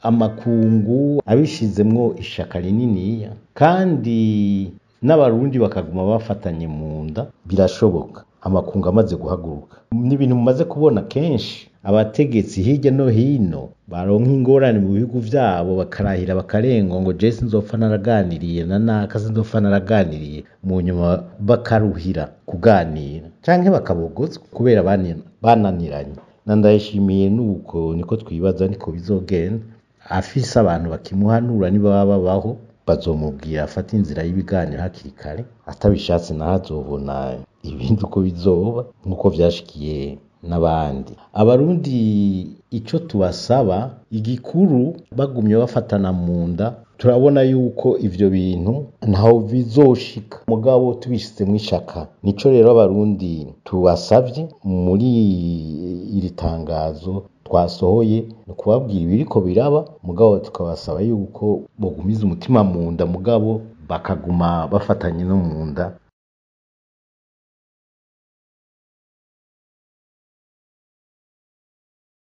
amakungu abishizemwo ishaka rininiya kandi n'abarundi bakaguma bafatanye mu nda birashoboka amakungu amaze guhaguruka. N'ibintu mumaze kubona kenshi abategetsi hirya no hino baronka ingorane mu bihugu vyabo bakarahira bakarengwa ngo je sinzopfa naraganiriye na naka sinzopfa naraganiriye, mu nyuma bakaruhira kuganira canke bakabogozwa kubera bananiranye. Na Ndayishimiye nuko niko twibaza niko bizogenda, afise abantu bakimuhanura niba babaho bazomubwira afata inzira y'ibiganiro hakiri kare, atabishatse naho azobona ibindi uko bizoba nkuko vyashikiye n'abandi. Abarundi ico tubasaba igikuru bagumye bafatana mu nda, turabona yuko ivyo bintu ntaho bizoshika mugabo tubishizemwo ishaka. Nico rero abarundi tubasavye muri iri tangazo twasohoye, no kubabwira ibiriko biraba mugabo tukabasaba yuko bogumiza umutima mu nda mugabo bakaguma bafatanye no mu nda